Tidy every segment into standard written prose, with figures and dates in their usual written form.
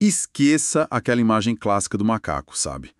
Esqueça aquela imagem clássica do macaco, sabe?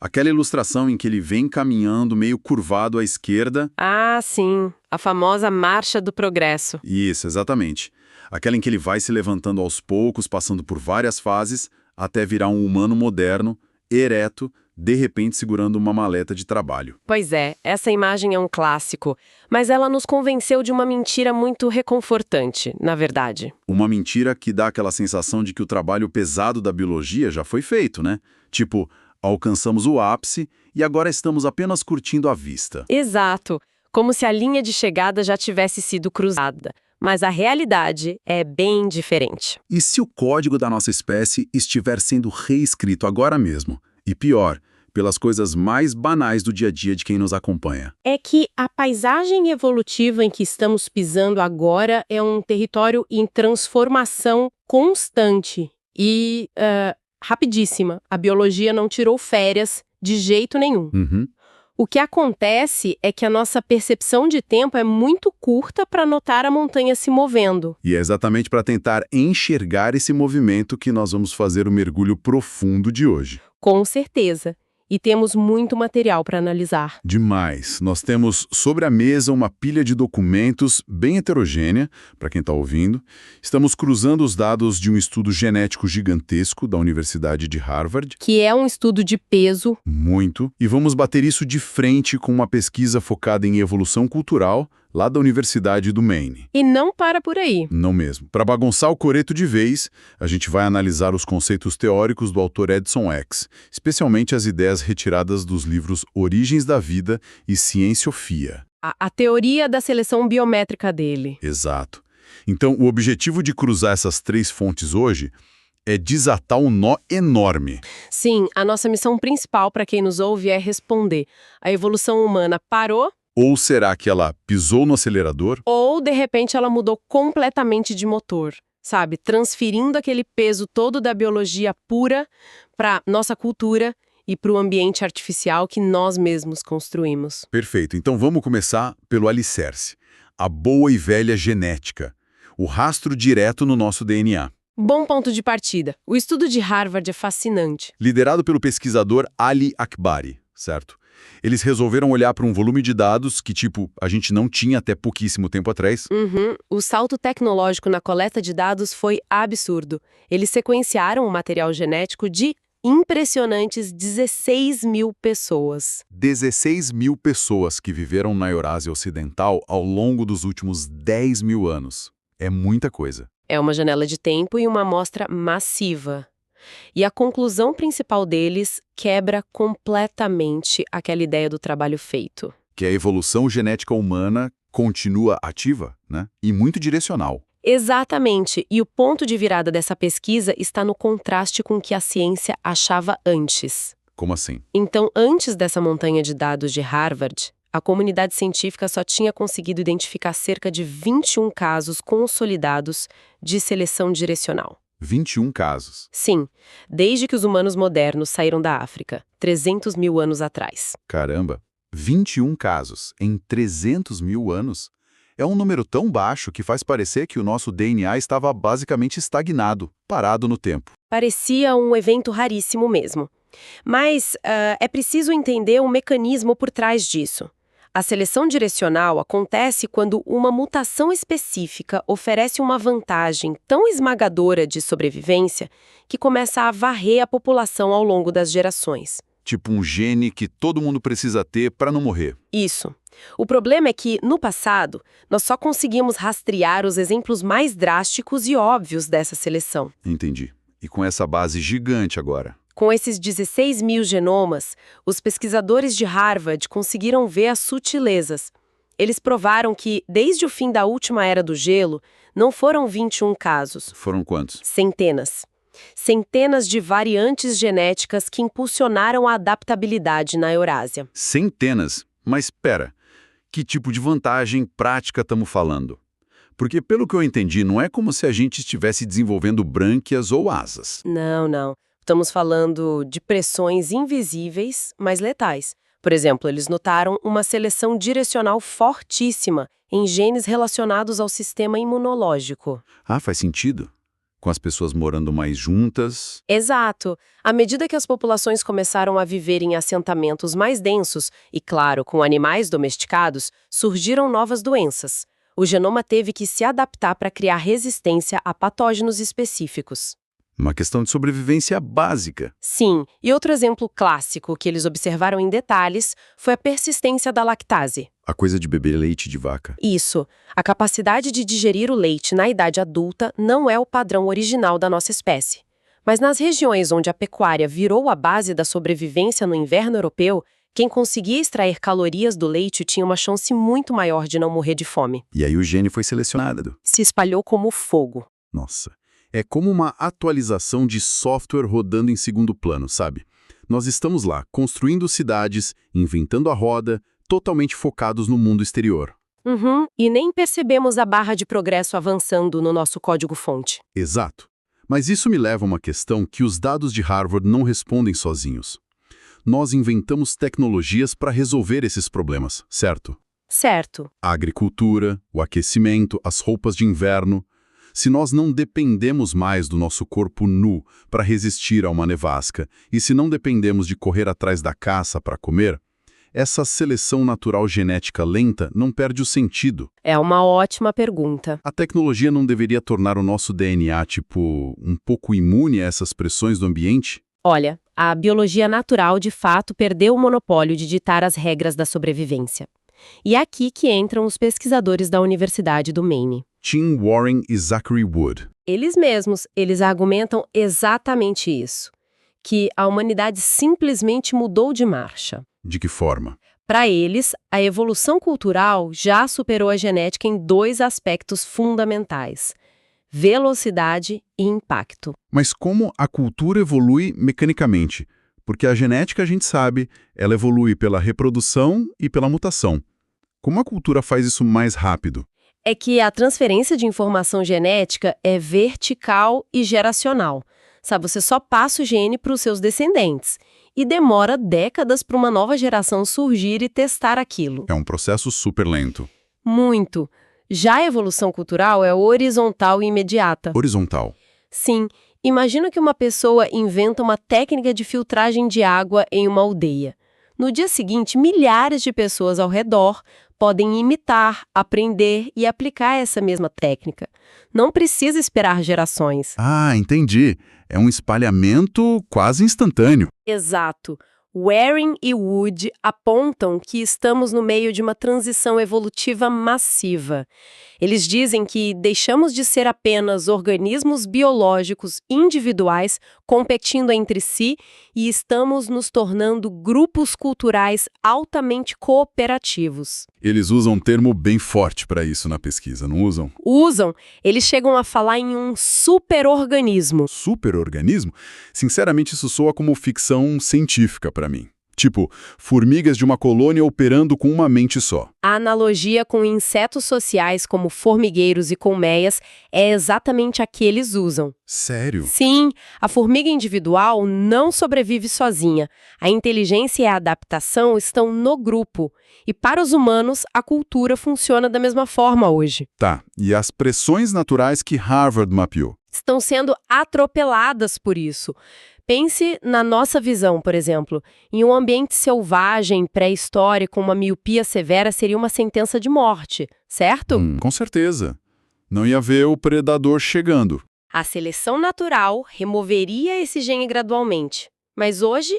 Aquela ilustração em que ele vem caminhando meio curvado à esquerda. Ah, sim, a famosa marcha do progresso. Isso, exatamente. Aquela em que ele vai se levantando aos poucos, passando por várias fases, até virar um humano moderno, ereto, de repente segurando uma maleta de trabalho. Pois é, essa imagem é um clássico, mas ela nos convenceu de uma mentira muito reconfortante, na verdade. Uma mentira que dá aquela sensação de que o trabalho pesado da biologia já foi feito, né? Tipo, alcançamos o ápice e agora estamos apenas curtindo a vista. Exato, como se a linha de chegada já tivesse sido cruzada. Mas a realidade é bem diferente. E se o código da nossa espécie estiver sendo reescrito agora mesmo? E pior, pelas coisas mais banais do dia a dia de quem nos acompanha. É que a paisagem evolutiva em que estamos pisando agora é um território em transformação constante e rapidíssima. A biologia não tirou férias de jeito nenhum. O que acontece é que a nossa percepção de tempo é muito curta para notar a montanha se movendo. E é exatamente para tentar enxergar esse movimento que nós vamos fazer o mergulho profundo de hoje. Com certeza. E temos muito material para analisar. Demais. Nós temos sobre a mesa uma pilha de documentos bem heterogênea, para quem está ouvindo. Estamos cruzando os dados de um estudo genético gigantesco da Universidade de Harvard. Que é um estudo de peso. Muito. E vamos bater isso de frente com uma pesquisa focada em evolução cultural, lá da Universidade do Maine. E não para por aí. Não mesmo. Para bagunçar o coreto de vez, a gente vai analisar os conceitos teóricos do autor Edson X, especialmente as ideias retiradas dos livros Origens da Vida e Cienciofia. A teoria da seleção biométrica dele. Exato. Então, o objetivo de cruzar essas três fontes hoje é desatar um nó enorme. Sim, a nossa missão principal para quem nos ouve é responder. A evolução humana parou? Ou será que ela pisou no acelerador? Ou, de repente, ela mudou completamente de motor, sabe? Transferindo aquele peso todo da biologia pura para nossa cultura e para o ambiente artificial que nós mesmos construímos. Perfeito. Então vamos começar pelo alicerce. A boa e velha genética. O rastro direto no nosso DNA. Bom ponto de partida. O estudo de Harvard é fascinante. Liderado pelo pesquisador Ali Akbari, certo? Eles resolveram olhar para um volume de dados que, a gente não tinha até pouquíssimo tempo atrás. O salto tecnológico na coleta de dados foi absurdo. Eles sequenciaram o material genético de impressionantes 16 mil pessoas. 16 mil pessoas que viveram na Eurásia Ocidental ao longo dos últimos 10 mil anos. É muita coisa. É uma janela de tempo e uma amostra massiva. E a conclusão principal deles quebra completamente aquela ideia do trabalho feito. Que a evolução genética humana continua ativa, né? E muito direcional. Exatamente. E o ponto de virada dessa pesquisa está no contraste com o que a ciência achava antes. Como assim? Então, antes dessa montanha de dados de Harvard, a comunidade científica só tinha conseguido identificar cerca de 21 casos consolidados de seleção direcional. 21 casos. Sim, desde que os humanos modernos saíram da África, 300 mil anos atrás. Caramba, 21 casos em 300 mil anos? É um número tão baixo que faz parecer que o nosso DNA estava basicamente estagnado, parado no tempo. Parecia um evento raríssimo mesmo. Mas é preciso entender o mecanismo por trás disso. A seleção direcional acontece quando uma mutação específica oferece uma vantagem tão esmagadora de sobrevivência que começa a varrer a população ao longo das gerações. Tipo um gene que todo mundo precisa ter para não morrer. Isso. O problema é que, no passado, nós só conseguimos rastrear os exemplos mais drásticos e óbvios dessa seleção. Entendi. E com essa base gigante agora? Com esses 16 mil genomas, os pesquisadores de Harvard conseguiram ver as sutilezas. Eles provaram que, desde o fim da última era do gelo, não foram 21 casos. Foram quantos? Centenas. Centenas de variantes genéticas que impulsionaram a adaptabilidade na Eurásia. Centenas? Mas espera, que tipo de vantagem prática estamos falando? Porque, pelo que eu entendi, não é como se a gente estivesse desenvolvendo brânquias ou asas. Não. Estamos falando de pressões invisíveis, mas letais. Por exemplo, eles notaram uma seleção direcional fortíssima em genes relacionados ao sistema imunológico. Ah, faz sentido. com as pessoas morando mais juntas. Exato. À medida que as populações começaram a viver em assentamentos mais densos e, claro, com animais domesticados, surgiram novas doenças. O genoma teve que se adaptar para criar resistência a patógenos específicos. Uma questão de sobrevivência básica. Sim, e outro exemplo clássico que eles observaram em detalhes foi a persistência da lactase. A coisa de beber leite de vaca. Isso, a capacidade de digerir o leite na idade adulta não é o padrão original da nossa espécie. Mas nas regiões onde a pecuária virou a base da sobrevivência no inverno europeu, quem conseguia extrair calorias do leite tinha uma chance muito maior de não morrer de fome. E aí o gene foi selecionado. Se espalhou como fogo. Nossa, é como uma atualização de software rodando em segundo plano, sabe? Nós estamos lá, construindo cidades, inventando a roda, totalmente focados no mundo exterior. E nem percebemos a barra de progresso avançando no nosso código-fonte. Exato. Mas isso me leva a uma questão que os dados de Harvard não respondem sozinhos. Nós inventamos tecnologias para resolver esses problemas, certo? Certo. A agricultura, o aquecimento, as roupas de inverno. Se nós não dependemos mais do nosso corpo nu para resistir a uma nevasca, e se não dependemos de correr atrás da caça para comer, essa seleção natural genética lenta não perde o sentido. É uma ótima pergunta. A tecnologia não deveria tornar o nosso DNA, um pouco imune a essas pressões do ambiente? Olha, a biologia natural de fato perdeu o monopólio de ditar as regras da sobrevivência. E é aqui que entram os pesquisadores da Universidade do Maine. Tim Warren e Zachary Wood. Eles argumentam exatamente isso, que a humanidade simplesmente mudou de marcha. De que forma? Para eles, a evolução cultural já superou a genética em dois aspectos fundamentais: velocidade e impacto. Mas como a cultura evolui mecanicamente? Porque a genética, a gente sabe, ela evolui pela reprodução e pela mutação. Como a cultura faz isso mais rápido? É que a transferência de informação genética é vertical e geracional. Sabe, você só passa o gene para os seus descendentes. E demora décadas para uma nova geração surgir e testar aquilo. É um processo super lento. Muito. Já a evolução cultural é horizontal e imediata. Horizontal. Sim. Imagina que uma pessoa inventa uma técnica de filtragem de água em uma aldeia. No dia seguinte, milhares de pessoas ao redor podem imitar, aprender e aplicar essa mesma técnica. Não precisa esperar gerações. Ah, entendi. É um espalhamento quase instantâneo. Exato. Warren e Wood apontam que estamos no meio de uma transição evolutiva massiva. Eles dizem que deixamos de ser apenas organismos biológicos individuais competindo entre si e estamos nos tornando grupos culturais altamente cooperativos. Eles usam um termo bem forte para isso na pesquisa, não usam? Usam. Eles chegam a falar em um superorganismo. Superorganismo? Sinceramente, isso soa como ficção científica para mim. Tipo, formigas de uma colônia operando com uma mente só. A analogia com insetos sociais como formigueiros e colmeias é exatamente a que eles usam. Sério? Sim, a formiga individual não sobrevive sozinha. A inteligência e a adaptação estão no grupo. E para os humanos, a cultura funciona da mesma forma hoje. Tá, e as pressões naturais que Harvard mapeou? Estão sendo atropeladas por isso. Pense na nossa visão, por exemplo. Em um ambiente selvagem, pré-histórico, uma miopia severa seria uma sentença de morte, certo? Com certeza. Não ia ver o predador chegando. A seleção natural removeria esse gene gradualmente. Mas hoje,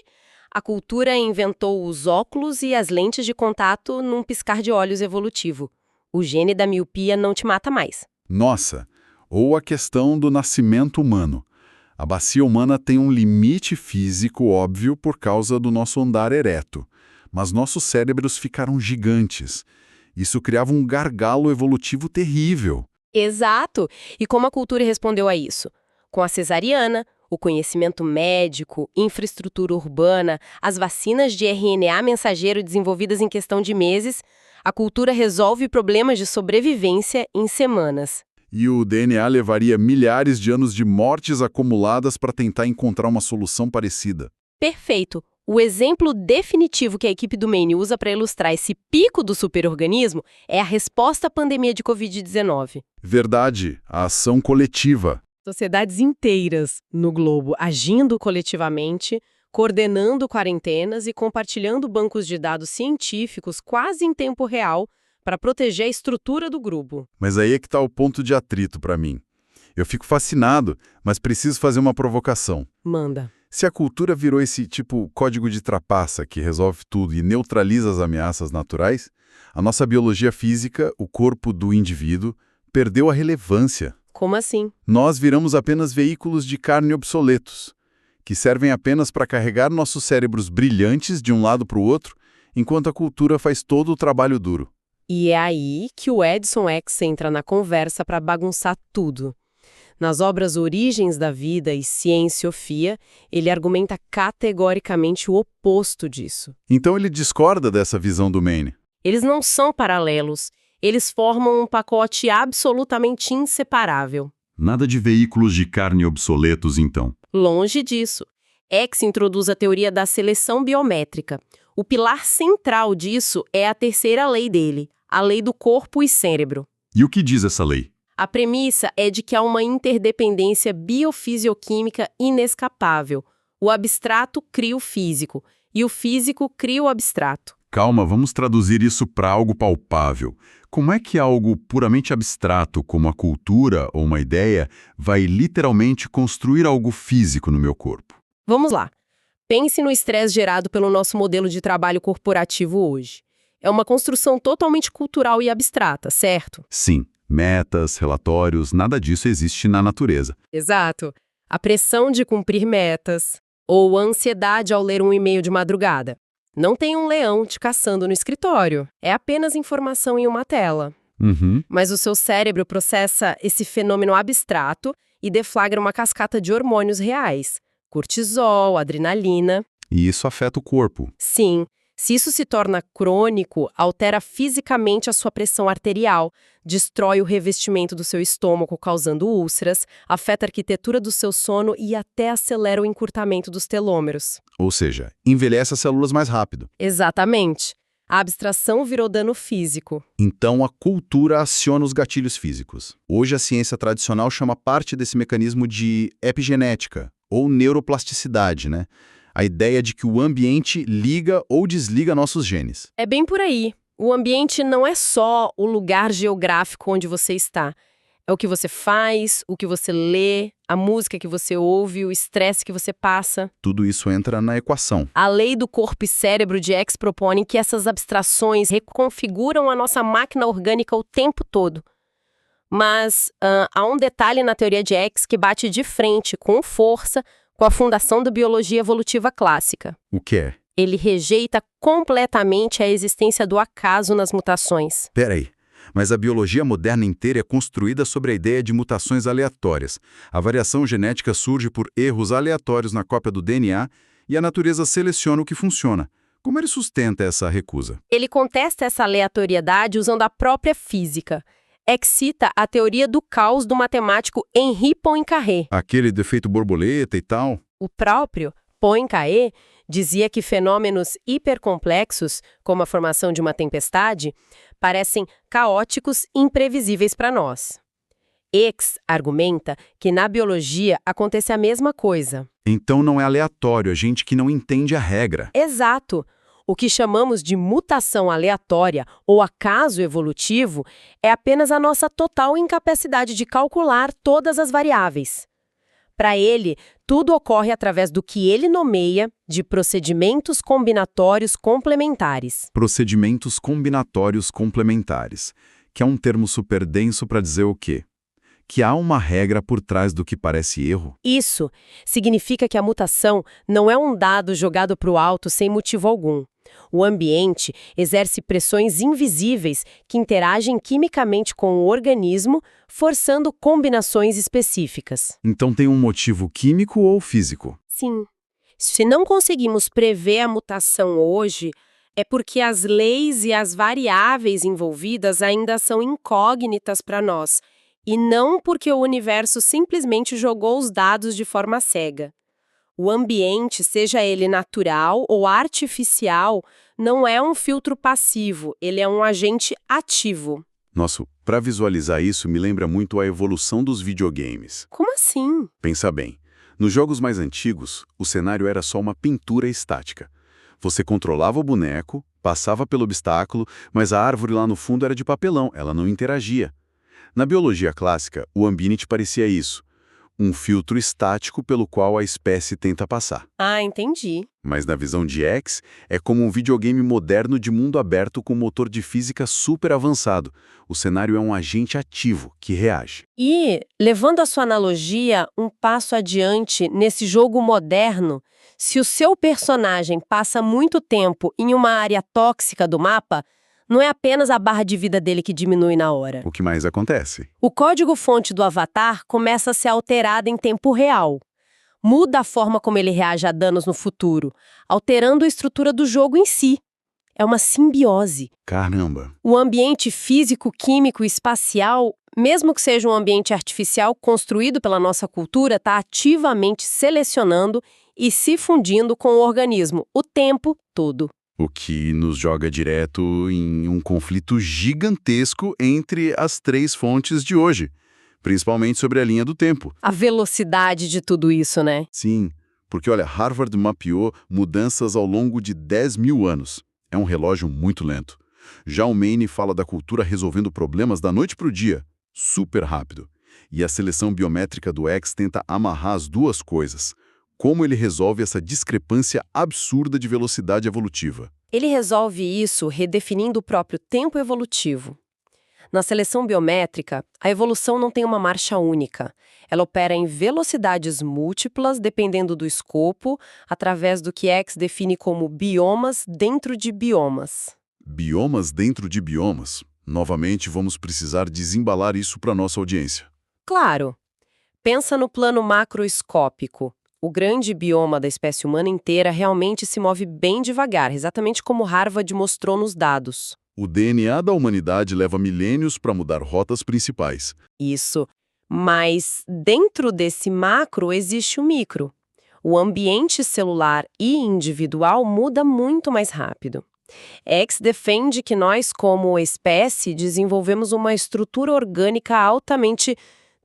a cultura inventou os óculos e as lentes de contato num piscar de olhos evolutivo. O gene da miopia não te mata mais. Nossa, ou a questão do nascimento humano. A bacia humana tem um limite físico óbvio por causa do nosso andar ereto, mas nossos cérebros ficaram gigantes. Isso criava um gargalo evolutivo terrível. Exato! E como a cultura respondeu a isso? Com a cesariana, o conhecimento médico, infraestrutura urbana, as vacinas de RNA mensageiro desenvolvidas em questão de meses, a cultura resolve problemas de sobrevivência em semanas. E o DNA levaria milhares de anos de mortes acumuladas para tentar encontrar uma solução parecida. Perfeito! O exemplo definitivo que a equipe do Maine usa para ilustrar esse pico do superorganismo é a resposta à pandemia de Covid-19. Verdade, a ação coletiva. Sociedades inteiras no globo agindo coletivamente, coordenando quarentenas e compartilhando bancos de dados científicos quase em tempo real para proteger a estrutura do grupo. Mas aí é que está o ponto de atrito para mim. Eu fico fascinado, mas preciso fazer uma provocação. Manda. Se a cultura virou esse tipo código de trapaça que resolve tudo e neutraliza as ameaças naturais, a nossa biologia física, o corpo do indivíduo, perdeu a relevância. Como assim? Nós viramos apenas veículos de carne obsoletos, que servem apenas para carregar nossos cérebros brilhantes de um lado para o outro, enquanto a cultura faz todo o trabalho duro. E é aí que o Edson X entra na conversa para bagunçar tudo. Nas obras Origens da Vida e Cienciofia, ele argumenta categoricamente o oposto disso. Então ele discorda dessa visão do Maine. Eles não são paralelos, eles formam um pacote absolutamente inseparável. Nada de veículos de carne obsoletos, então. Longe disso. X introduz a teoria da seleção biométrica. O pilar central disso é a terceira lei dele, a lei do corpo e cérebro. E o que diz essa lei? A premissa é de que há uma interdependência biofisioquímica inescapável. O abstrato cria o físico, e o físico cria o abstrato. Calma, vamos traduzir isso para algo palpável. Como é que algo puramente abstrato, como a cultura ou uma ideia, vai literalmente construir algo físico no meu corpo? Vamos lá. Pense no estresse gerado pelo nosso modelo de trabalho corporativo hoje. É uma construção totalmente cultural e abstrata, certo? Sim, metas, relatórios, nada disso existe na natureza. Exato. A pressão de cumprir metas, ou a ansiedade ao ler um e-mail de madrugada. Não tem um leão te caçando no escritório. É apenas informação em uma tela. Mas o seu cérebro processa esse fenômeno abstrato e deflagra uma cascata de hormônios reais. Cortisol, adrenalina. E isso afeta o corpo. Sim. Se isso se torna crônico, altera fisicamente a sua pressão arterial, destrói o revestimento do seu estômago, causando úlceras, afeta a arquitetura do seu sono e até acelera o encurtamento dos telômeros. Ou seja, envelhece as células mais rápido. Exatamente. A abstração virou dano físico. Então a cultura aciona os gatilhos físicos. Hoje a ciência tradicional chama parte desse mecanismo de epigenética, ou neuroplasticidade, né? A ideia de que o ambiente liga ou desliga nossos genes. É bem por aí. O ambiente não é só o lugar geográfico onde você está. É o que você faz, o que você lê, a música que você ouve, o estresse que você passa. Tudo isso entra na equação. A lei do corpo e cérebro de X propõe que essas abstrações reconfiguram a nossa máquina orgânica o tempo todo. Mas há um detalhe na teoria de X que bate de frente, com força, com a fundação da biologia evolutiva clássica. O que é? Ele rejeita completamente a existência do acaso nas mutações. Peraí, mas a biologia moderna inteira é construída sobre a ideia de mutações aleatórias. A variação genética surge por erros aleatórios na cópia do DNA e a natureza seleciona o que funciona. Como ele sustenta essa recusa? Ele contesta essa aleatoriedade usando a própria física. X cita a teoria do caos do matemático Henri Poincaré. Aquele do efeito borboleta e tal? O próprio Poincaré dizia que fenômenos hipercomplexos, como a formação de uma tempestade, parecem caóticos e imprevisíveis para nós. X argumenta que na biologia acontece a mesma coisa. Então não é aleatório, a gente que não entende a regra. Exato. O que chamamos de mutação aleatória ou acaso evolutivo é apenas a nossa total incapacidade de calcular todas as variáveis. Para ele, tudo ocorre através do que ele nomeia de procedimentos combinatórios complementares. Procedimentos combinatórios complementares, que é um termo super denso para dizer o quê? Que há uma regra por trás do que parece erro? Isso significa que a mutação não é um dado jogado para o alto sem motivo algum. O ambiente exerce pressões invisíveis que interagem quimicamente com o organismo, forçando combinações específicas. Então tem um motivo químico ou físico? Sim. Se não conseguimos prever a mutação hoje, é porque as leis e as variáveis envolvidas ainda são incógnitas para nós, e não porque o universo simplesmente jogou os dados de forma cega. O ambiente, seja ele natural ou artificial, não é um filtro passivo, ele é um agente ativo. Nossa, para visualizar isso me lembra muito a evolução dos videogames. Como assim? Pensa bem, nos jogos mais antigos, o cenário era só uma pintura estática. Você controlava o boneco, passava pelo obstáculo, mas a árvore lá no fundo era de papelão, ela não interagia. Na biologia clássica, o ambiente parecia isso, um filtro estático pelo qual a espécie tenta passar. Ah, entendi. Mas na visão de X, é como um videogame moderno de mundo aberto com motor de física super avançado. O cenário é um agente ativo que reage. E, levando a sua analogia um passo adiante nesse jogo moderno, se o seu personagem passa muito tempo em uma área tóxica do mapa, não é apenas a barra de vida dele que diminui na hora. O que mais acontece? O código-fonte do avatar começa a ser alterado em tempo real. Muda a forma como ele reage a danos no futuro, alterando a estrutura do jogo em si. É uma simbiose. Caramba! O ambiente físico, químico e espacial, mesmo que seja um ambiente artificial construído pela nossa cultura, está ativamente selecionando e se fundindo com o organismo o tempo todo. O que nos joga direto em um conflito gigantesco entre as três fontes de hoje, principalmente sobre a linha do tempo. A velocidade de tudo isso, né? Sim, porque olha, Harvard mapeou mudanças ao longo de 10 mil anos. É um relógio muito lento. Já o Maine fala da cultura resolvendo problemas da noite para o dia, super rápido. E a seleção biométrica do X tenta amarrar as duas coisas. Como ele resolve essa discrepância absurda de velocidade evolutiva? Ele resolve isso redefinindo o próprio tempo evolutivo. Na seleção biométrica, a evolução não tem uma marcha única. Ela opera em velocidades múltiplas, dependendo do escopo, através do que X define como biomas dentro de biomas. Biomas dentro de biomas. Novamente, vamos precisar desembalar isso para nossa audiência. Claro. Pensa no plano macroscópico. O grande bioma da espécie humana inteira realmente se move bem devagar, exatamente como Harvard mostrou nos dados. O DNA da humanidade leva milênios para mudar rotas principais. Isso. Mas dentro desse macro existe o micro. O ambiente celular e individual muda muito mais rápido. X defende que nós, como espécie, desenvolvemos uma estrutura orgânica altamente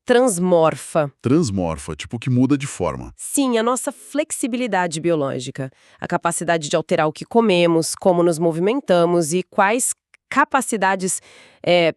transmorfa. Transmorfa, tipo que muda de forma. Sim, a nossa flexibilidade biológica, a capacidade de alterar o que comemos, como nos movimentamos e quais capacidades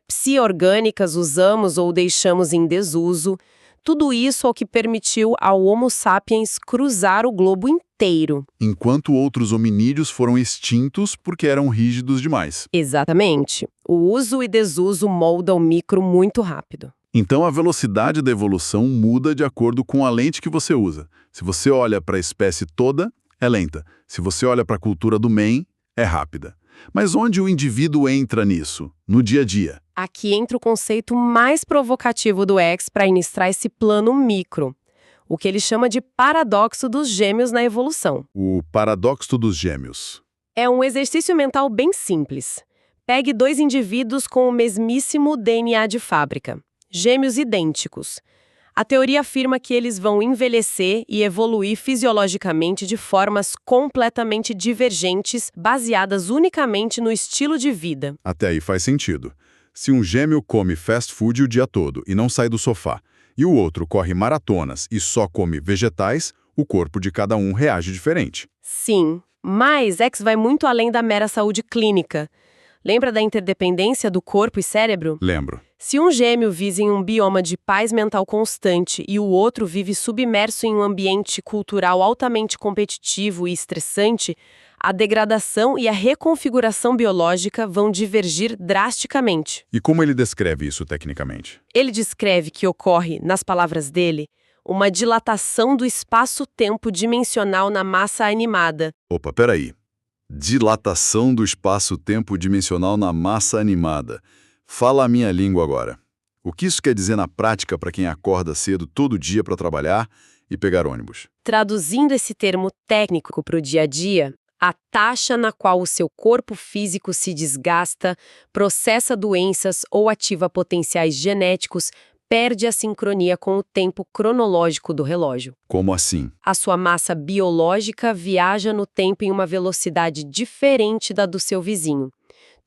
psi-orgânicas usamos ou deixamos em desuso. Tudo isso é o que permitiu ao Homo sapiens cruzar o globo inteiro. Enquanto outros hominídeos foram extintos porque eram rígidos demais. Exatamente. O uso e desuso molda o micro muito rápido. Então a velocidade da evolução muda de acordo com a lente que você usa. Se você olha para a espécie toda, é lenta. Se você olha para a cultura do Maine, é rápida. Mas onde o indivíduo entra nisso? No dia a dia. Aqui entra o conceito mais provocativo do X para ilustrar esse plano micro, o que ele chama de paradoxo dos gêmeos na evolução. O paradoxo dos gêmeos. É um exercício mental bem simples. Pegue dois indivíduos com o mesmíssimo DNA de fábrica, gêmeos idênticos. A teoria afirma que eles vão envelhecer e evoluir fisiologicamente de formas completamente divergentes, baseadas unicamente no estilo de vida. Até aí faz sentido. Se um gêmeo come fast food o dia todo e não sai do sofá, e o outro corre maratonas e só come vegetais, o corpo de cada um reage diferente. Sim, mas X vai muito além da mera saúde clínica. Lembra da interdependência do corpo e cérebro? Lembro. Se um gêmeo vive em um bioma de paz mental constante e o outro vive submerso em um ambiente cultural altamente competitivo e estressante, a degradação e a reconfiguração biológica vão divergir drasticamente. E como ele descreve isso tecnicamente? Ele descreve que ocorre, nas palavras dele, uma dilatação do espaço-tempo dimensional na massa animada. Opa, peraí. Dilatação do espaço-tempo dimensional na massa animada. Fala a minha língua agora. O que isso quer dizer na prática para quem acorda cedo todo dia para trabalhar e pegar ônibus? Traduzindo esse termo técnico para o dia a dia, a taxa na qual o seu corpo físico se desgasta, processa doenças ou ativa potenciais genéticos, perde a sincronia com o tempo cronológico do relógio. Como assim? A sua massa biológica viaja no tempo em uma velocidade diferente da do seu vizinho.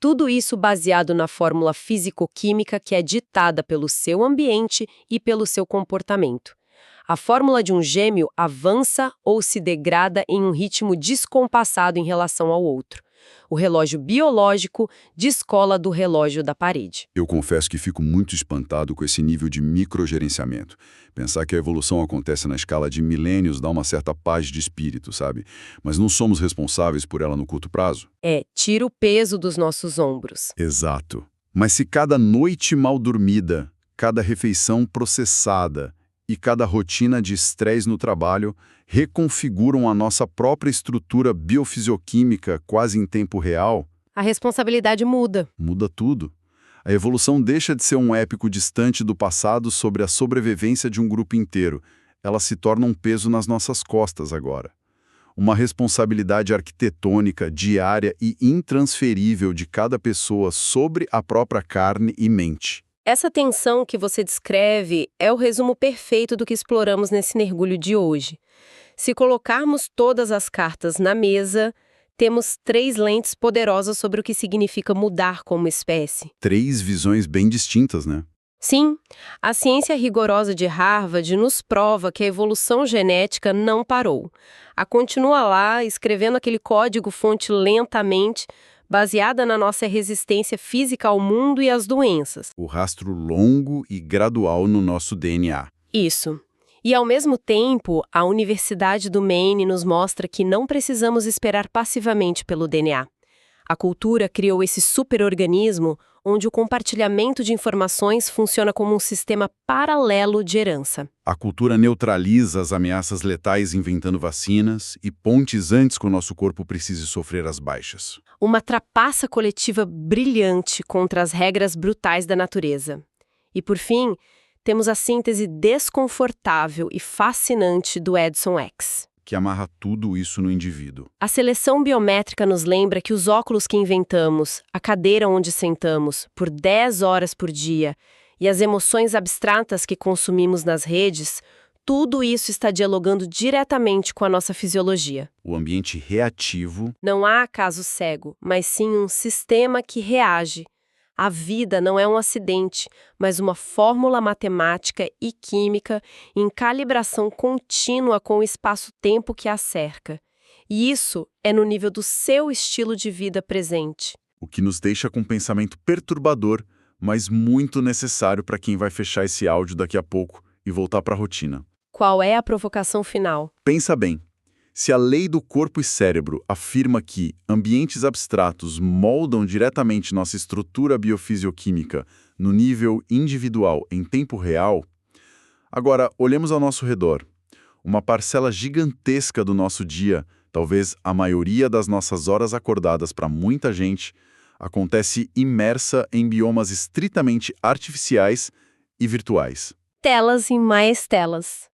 Tudo isso baseado na fórmula físico-química que é ditada pelo seu ambiente e pelo seu comportamento. A fórmula de um gêmeo avança ou se degrada em um ritmo descompassado em relação ao outro. O relógio biológico descola do relógio da parede. Eu confesso que fico muito espantado com esse nível de microgerenciamento. Pensar que a evolução acontece na escala de milênios dá uma certa paz de espírito, sabe? Mas não somos responsáveis por ela no curto prazo. Tira o peso dos nossos ombros. Exato. Mas se cada noite mal dormida, cada refeição processada e cada rotina de estresse no trabalho reconfiguram a nossa própria estrutura biofisicoquímica quase em tempo real, A responsabilidade muda. muda tudo. A evolução deixa de ser um épico distante do passado sobre a sobrevivência de um grupo inteiro. Ela se torna um peso nas nossas costas agora. Uma responsabilidade arquitetônica, diária e intransferível de cada pessoa sobre a própria carne e mente. Essa tensão que você descreve é o resumo perfeito do que exploramos nesse mergulho de hoje. Se colocarmos todas as cartas na mesa, temos 3 lentes poderosas sobre o que significa mudar como espécie. 3 visões bem distintas, né? Sim, a ciência rigorosa de Harvard nos prova que a evolução genética não parou. A continua lá, escrevendo aquele código-fonte lentamente, baseada na nossa resistência física ao mundo e às doenças. O rastro longo e gradual no nosso DNA. Isso. E, ao mesmo tempo, a Universidade do Maine nos mostra que não precisamos esperar passivamente pelo DNA. A cultura criou esse superorganismo onde o compartilhamento de informações funciona como um sistema paralelo de herança. A cultura neutraliza as ameaças letais inventando vacinas e pontes antes que o nosso corpo precise sofrer as baixas. Uma trapaça coletiva brilhante contra as regras brutais da natureza. E, por fim, temos a síntese desconfortável e fascinante do Edson X. Que amarra tudo isso no indivíduo. A seleção biométrica nos lembra que os óculos que inventamos, a cadeira onde sentamos, por 10 horas por dia, e as emoções abstratas que consumimos nas redes, tudo isso está dialogando diretamente com a nossa fisiologia. O ambiente reativo. Não há acaso cego, mas sim um sistema que reage. A vida não é um acidente, mas uma fórmula matemática e química em calibração contínua com o espaço-tempo que a cerca. E isso é no nível do seu estilo de vida presente. O que nos deixa com um pensamento perturbador, mas muito necessário para quem vai fechar esse áudio daqui a pouco e voltar para a rotina. Qual é a provocação final? Pensa bem. Se a lei do corpo e cérebro afirma que ambientes abstratos moldam diretamente nossa estrutura biofisicoquímica no nível individual em tempo real, agora olhemos ao nosso redor. Uma parcela gigantesca do nosso dia, talvez a maioria das nossas horas acordadas para muita gente, acontece imersa em biomas estritamente artificiais e virtuais. Telas e mais telas.